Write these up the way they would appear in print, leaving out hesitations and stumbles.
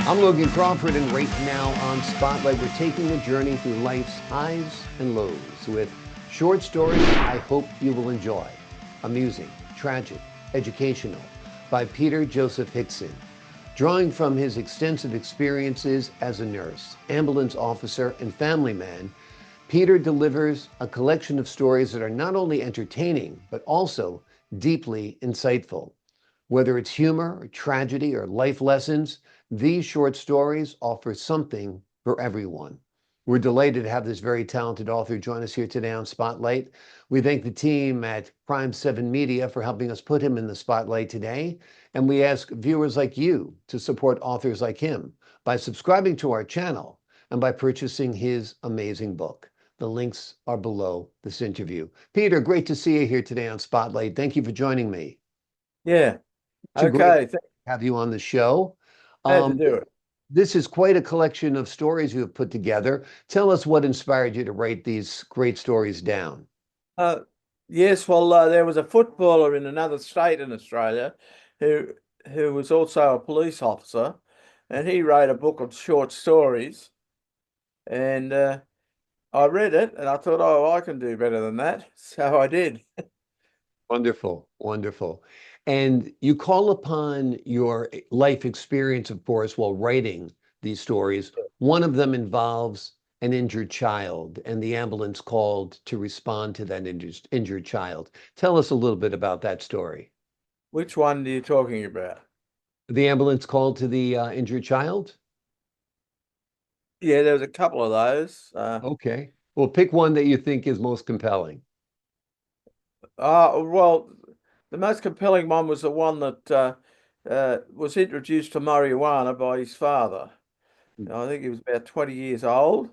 I'm Logan Crawford, and right now on Spotlight, we're taking a journey through life's highs and lows with short stories I hope you will enjoy. Amusing, tragic, educational, by Peter Joseph Hickson. Drawing from his extensive experiences as a nurse, ambulance officer, and family man, Peter delivers a collection of stories that are not only entertaining, but also deeply insightful. Whether it's humor, or tragedy, or life lessons, these short stories offer something for everyone. We're delighted to have this very talented author join us here today on Spotlight. We thank the team at Prime 7 Media for helping us put him in the spotlight today. And we ask viewers like you to support authors like him by subscribing to our channel and by purchasing his amazing book. The links are below this interview. Peter, great to see you here today on Spotlight. Thank you for joining me. Yeah. It's a great Okay. to have you on the show. Glad to Um, do it. this is quite a collection of stories you have put together. Tell us what inspired you to write these great stories down. Uh, yes. Well, there was a footballer in another state in Australia who who was also a police officer, and he wrote a book of short stories. And I read it, and I thought, oh, I can do better than that. So I did. Wonderful, wonderful. And you call upon your life experience, of course, while writing these stories. One of them involves an injured child and the ambulance called to respond to that injured child. Tell us a little bit about that story. Which one are you talking about? The ambulance called to the injured child? Yeah, there was a couple of those. Okay. Well, pick one that you think is most compelling. Well, the most compelling one was the one that was introduced to marijuana by his father. I think he was about 20 years old,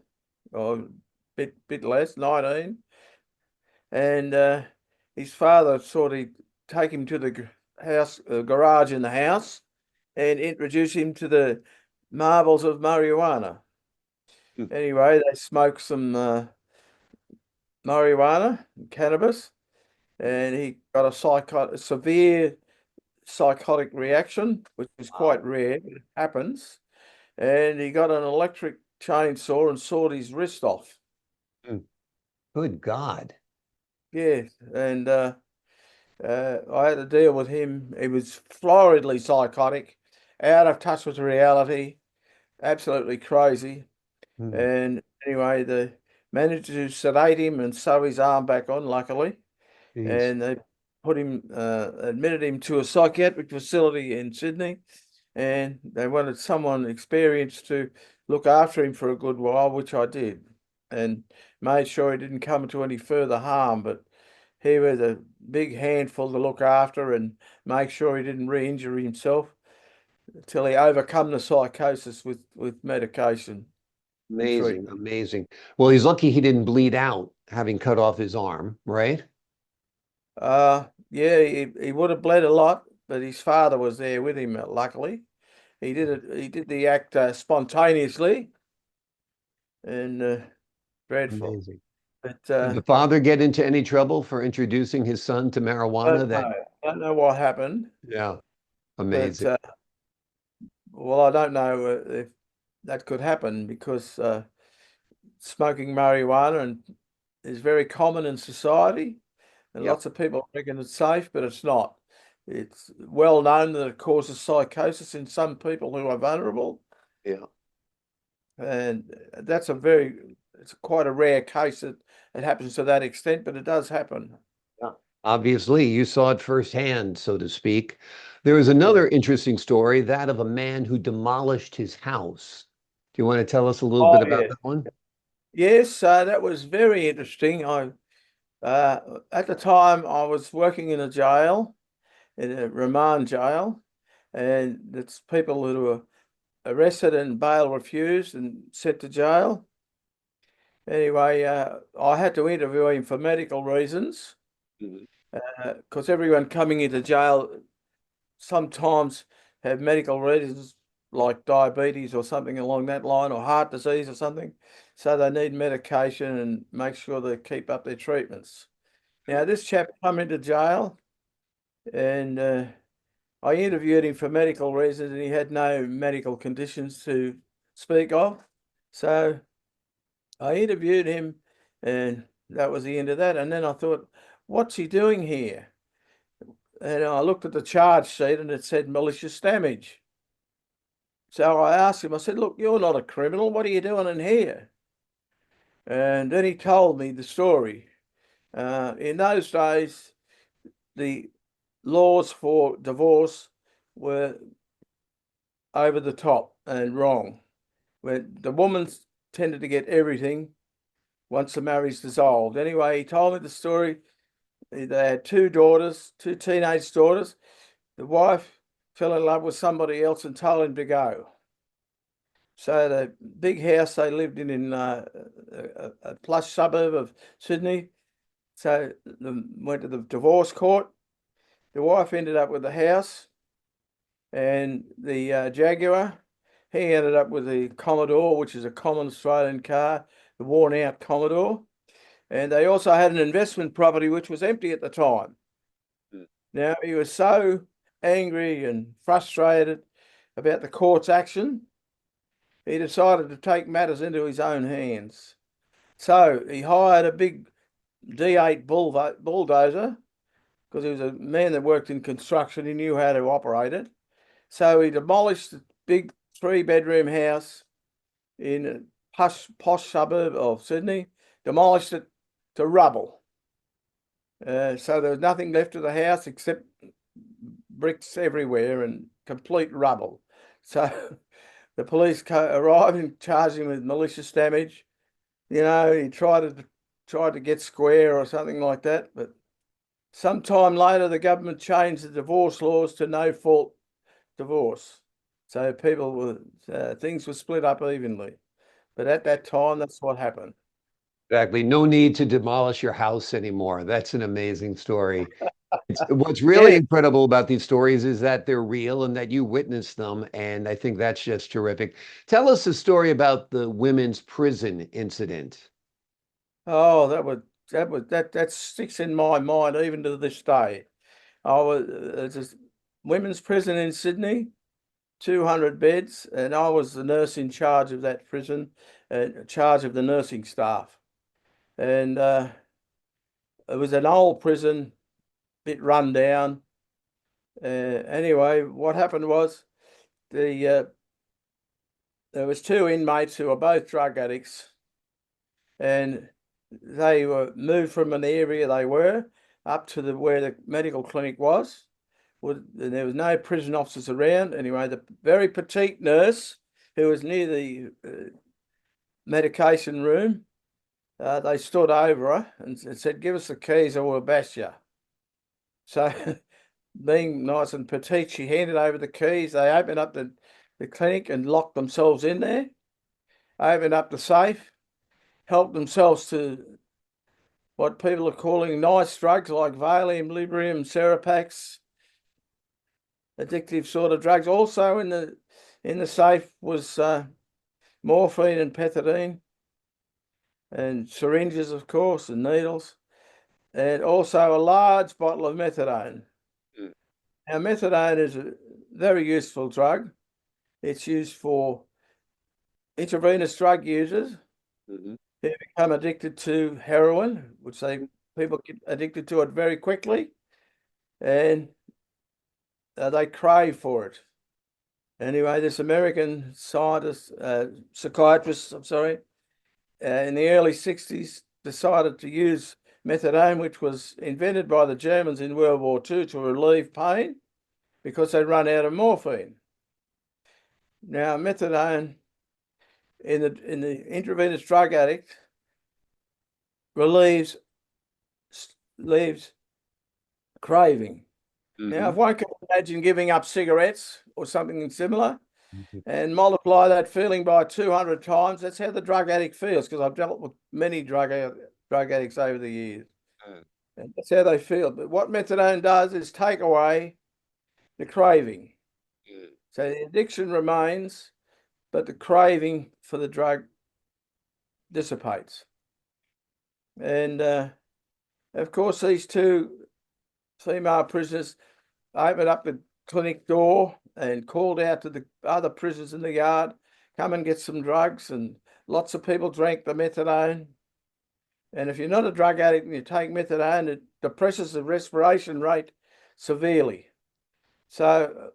or a bit less, 19. And his father sort of take him to the house, garage in the house, and introduce him to the marvels of marijuana. Hmm. Anyway, they smoked some marijuana, cannabis, and he got a severe psychotic reaction, which is quite Wow. rare, but it happens. And he got an electric chainsaw and sawed his wrist off. Hmm. Good God. Yeah, and I had to deal with him. He was floridly psychotic, out of touch with reality, absolutely crazy. Hmm. And anyway, they managed to sedate him and sew his arm back on, luckily. Jeez. And they admitted him to a psychiatric facility in Sydney. And they wanted someone experienced to look after him for a good while, which I did, and made sure he didn't come to any further harm. But he was a big handful to look after and make sure he didn't re-injure himself until he overcome the psychosis with medication and Amazing, treatment. amazing. Well, he's lucky he didn't bleed out having cut off his arm, right? Yeah, he would have bled a lot, but his father was there with him, luckily. He did the act spontaneously and dreadful. Amazing. But Did the father get into any trouble for introducing his son to marijuana? don't That, know. Don't know what happened, yeah, but amazing. well, I don't know if that could happen because smoking marijuana and is very common in society, and Yep. lots of people reckon it's safe, but it's not. It's well known that it causes psychosis in some people who are vulnerable, Yeah. and that's it's quite a rare case that it happens to that extent, but it does happen. Yeah. Obviously, you saw it firsthand, so to speak. There was Yeah. another interesting story, that of a man who demolished his house. Do you want to tell us a little Oh, bit about yeah. that one? Yes, that was very interesting. I at the time I was working in a jail, in a remand jail, and it's people who were arrested and bail refused and sent to jail. Anyway, I had to interview him for medical reasons, Mhm. because everyone coming into jail sometimes have medical reasons like diabetes or something along that line, or heart disease or something. So they need medication and make sure they keep up their treatments. Now, this chap come into jail, and I interviewed him for medical reasons, and he had no medical conditions to speak of. So I interviewed him, and that was the end of that. And then I thought, what's he doing here? And I looked at the charge sheet, and it said malicious damage. So I asked him, I said, look, you're not a criminal. What are you doing in here? And then he told me the story. In those days, the laws for divorce were over the top and wrong. When the woman tended to get everything once the marriage dissolved. Anyway, he told me the story. They had two daughters, two teenage daughters. The wife fell in love with somebody else and told him to go. So the big house they lived in a plush suburb of Sydney. So they went to the divorce court. The wife ended up with the house, and the Jaguar. He ended up with the Commodore, which is a common Australian car, the worn-out Commodore. And they also had an investment property which was empty at the time. Now, he was so angry and frustrated about the court's action, he decided to take matters into his own hands. So he hired a big D8 bulldozer, because he was a man that worked in construction. He knew how to operate it. So he demolished the big 3-bedroom house in a posh suburb of Sydney, demolished it to rubble. So there was nothing left of the house except bricks everywhere and complete rubble. So the police arrived and charged him with malicious damage. You know, he tried to get square or something like that, but sometime later the government changed the divorce laws to no fault divorce. So things were split up evenly. But at that time, that's what happened. Exactly. No need to demolish your house anymore. That's an amazing story. What's really Yeah. incredible about these stories is that they're real and that you witnessed them. And I think that's just terrific. Tell us a story about the women's prison incident. Oh, that sticks in my mind even to this day. I was it's a women's prison in Sydney, 200 beds, and I was the nurse in charge of that prison, in charge of the nursing staff. And it was an old prison, bit run down. Anyway, what happened was there was two inmates who were both drug addicts, and they were moved from an area they were up to where the medical clinic was. There was no prison officers around. Anyway, the very petite nurse who was near the medication room, they stood over her and said, "Give us the keys or we'll bash you." So being nice and petite, she handed over the keys. They opened up the clinic and locked themselves in there, opened up the safe, helped themselves to what people are calling nice drugs like Valium, Librium, Serapax, addictive sort of drugs. Also in the safe was morphine and pethidine, and syringes, of course, and needles, and also a large bottle of methadone. Now, methadone is a very useful drug. It's used for intravenous drug users who become addicted to heroin, which people get addicted to it very quickly, and they crave for it. Anyway, this American psychiatrist, in the early 60s decided to use methadone, which was invented by the Germans in World War II to relieve pain because they'd run out of morphine. Now, methadone in the intravenous drug addict leaves craving. Now, if one can imagine giving up cigarettes or something similar and multiply that feeling by 200 times, that's how the drug addict feels, because I've dealt with many drug addicts over the years. And that's how they feel. But what methadone does is take away the craving. So the addiction remains, but the craving for the drug dissipates. And of course, these two female prisoners opened up the clinic door and called out to the other prisoners in the yard, come and get some drugs, and lots of people drank the methadone. And if you're not a drug addict and you take methadone, it depresses the respiration rate severely. So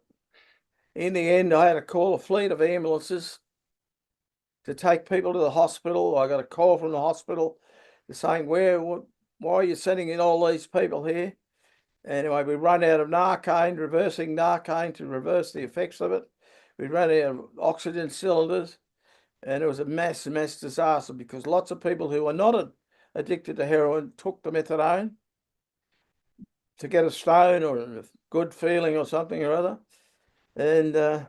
in the end, I had to call a fleet of ambulances to take people to the hospital. I got a call from the hospital saying, why are you sending in all these people here? Anyway, we run out of Narcan, reversing Narcan to reverse the effects of it. We ran out of oxygen cylinders, and it was a mass disaster because lots of people who were not addicted to heroin took the methadone to get a stone or a good feeling or something or other. And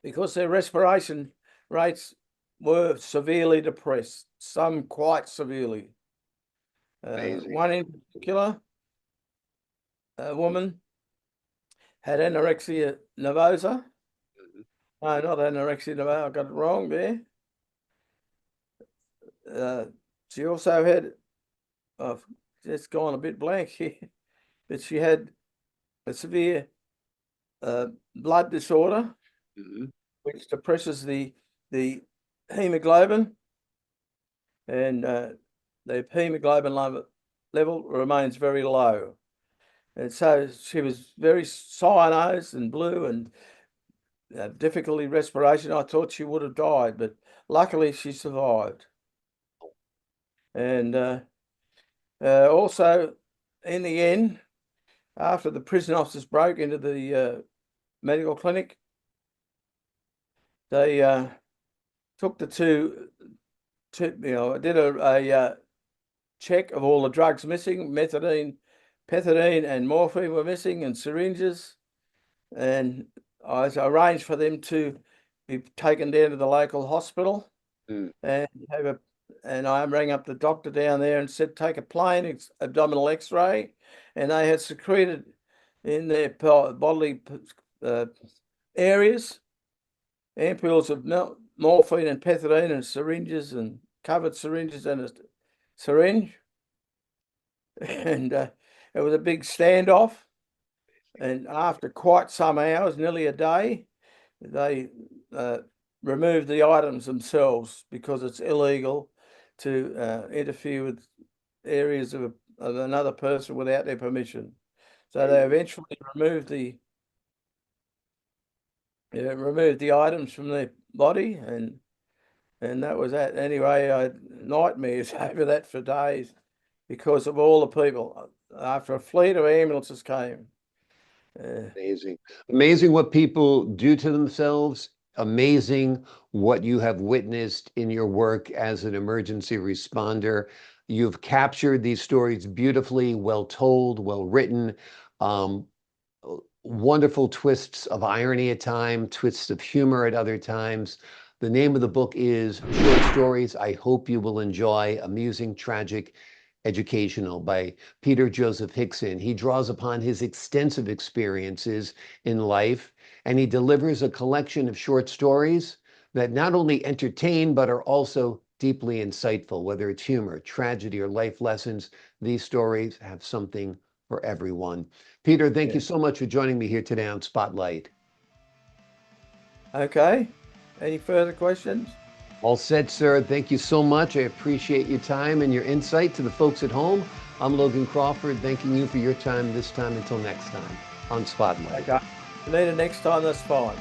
because their respiration rates were severely depressed, some quite severely. One in particular, a woman had anorexia nervosa. No, not anorexia nervosa, I got it wrong there. She also had, I've just gone a bit blank here, but she had a severe blood disorder, which depresses the hemoglobin, and the hemoglobin level remains very low. And so she was very cyanosed and blue and difficulty respiration. I thought she would have died, but luckily she survived. And also, in the end, after the prison officers broke into the medical clinic, they took the two, did a check of all the drugs missing. Pethidine and morphine were missing, and syringes. And I arranged for them to be taken down to the local hospital and I rang up the doctor down there and said, take a plain abdominal x-ray. And they had secreted in their bodily areas ampules of morphine and pethidine and syringes and covered syringes and a syringe. And it was a big standoff. And after quite some hours, nearly a day, they removed the items themselves because it's illegal to interfere with areas of another person without their permission. So they eventually removed the items from their body, and that was that. Anyway, I had nightmares over that for days because of all the people. After a fleet of ambulances came. Amazing what people do to themselves. Amazing what you have witnessed in your work as an emergency responder. You've captured these stories beautifully, well told, well written, wonderful twists of irony at times, twists of humor at other times. The name of the book is Short Stories I Hope You Will Enjoy, Amusing, Tragic, Educational, by Peter Joseph Hickson. He draws upon his extensive experiences in life, and he delivers a collection of short stories that not only entertain, but are also deeply insightful. Whether it's humor, tragedy, or life lessons, these stories have something for everyone. Peter, thank you so much for joining me here today on Spotlight. Okay. Any further questions? All set, sir. Thank you so much. I appreciate your time and your insight. To the folks at home, I'm Logan Crawford, thanking you for your time this time. Until next time on Spotlight. Okay. If you need it next time, that's fine.